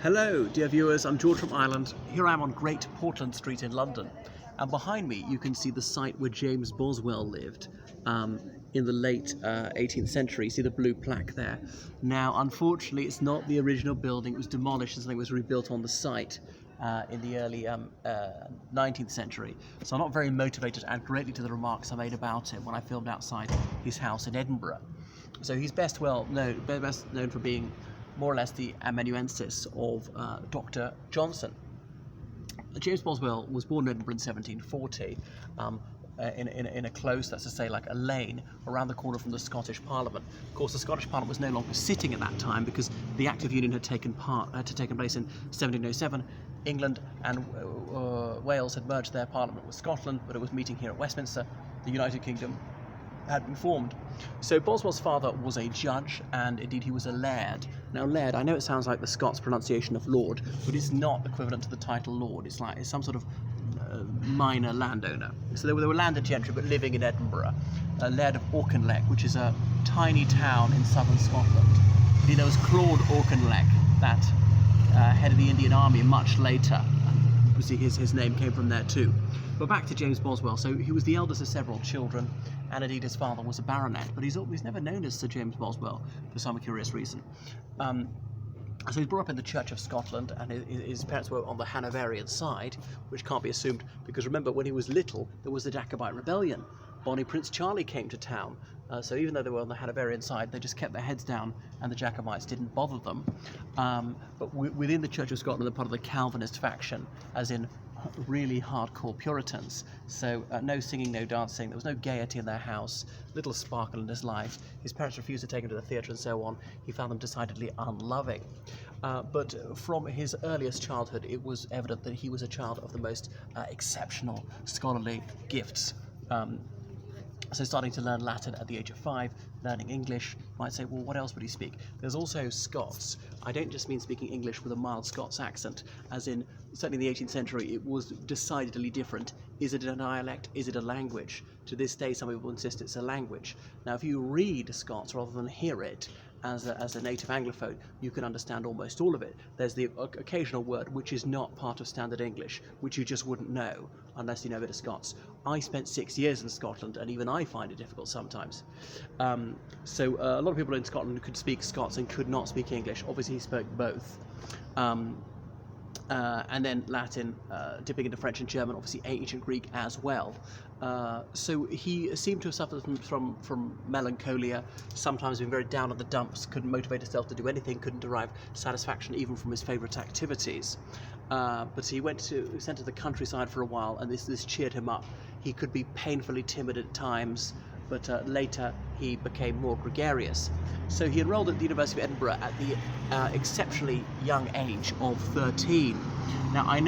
Hello, dear viewers. I'm George from Ireland. Here I am on Great Portland Street in London. And behind me, you can see the site where James Boswell lived in the late 18th century. You see the blue plaque there. Now, unfortunately, it's not the original building. It was demolished and something was rebuilt on the site in the early 19th century. So I'm not very motivated to add greatly to the remarks I made about him when I filmed outside his house in Edinburgh. So he's best known for being more or less the amanuensis of Dr. Johnson. James Boswell was born in Edinburgh in 1740 in a close, that's to say, like a lane around the corner from the Scottish Parliament. Of course, the Scottish Parliament was no longer sitting at that time because the Act of Union had taken place in 1707. England and Wales had merged their parliament with Scotland, but it was meeting here at Westminster. The United Kingdom had been formed. So Boswell's father was a judge, and indeed he was a laird. Now, laird, I know it sounds like the Scots pronunciation of lord, but it's not equivalent to the title lord. It's some sort of minor landowner. So they were landed gentry, but living in Edinburgh. Laird of Auchinleck, which is a tiny town in southern Scotland. There was Claude Auchinleck, that head of the Indian Army, much later. Obviously his name came from there too. But back to James Boswell. So he was the eldest of several children, and indeed his father was a baronet, but he's never known as Sir James Boswell for some curious reason. So he's brought up in the Church of Scotland, and his parents were on the Hanoverian side, which can't be assumed, because remember, when he was little, there was the Jacobite rebellion. Bonnie Prince Charlie came to town, so even though they were on the Hanoverian side, they just kept their heads down, and the Jacobites didn't bother them. But within the Church of Scotland, they're part of the Calvinist faction, as in really hardcore Puritans. So no singing, no dancing, there was no gaiety in their house, little sparkle in his life. His parents refused to take him to the theatre and so on. He found them decidedly unloving. But from his earliest childhood, it was evident that he was a child of the most exceptional scholarly gifts. So starting to learn Latin at the age of 5, learning English. You might say, well, what else would he speak? There's also Scots. I don't just mean speaking English with a mild Scots accent, as in, certainly in the 18th century, it was decidedly different. Is it a dialect? Is it a language? To this day, some people insist it's a language. Now, if you read Scots rather than hear it, as a native Anglophone, you can understand almost all of it. There's the occasional word which is not part of standard English, which you just wouldn't know unless you know a bit of Scots. I spent 6 years in Scotland, and even I find it difficult sometimes. So a lot of people in Scotland could speak Scots and could not speak English. Obviously, he spoke both. And then Latin, dipping into French and German, obviously ancient Greek as well. So he seemed to have suffered from melancholia, sometimes been very down at the dumps, couldn't motivate himself to do anything, couldn't derive satisfaction even from his favourite activities. But he sent to the countryside for a while, and this cheered him up. He could be painfully timid at times, but later he became more gregarious. So he enrolled at the University of Edinburgh at the exceptionally young age of 13. Now, I know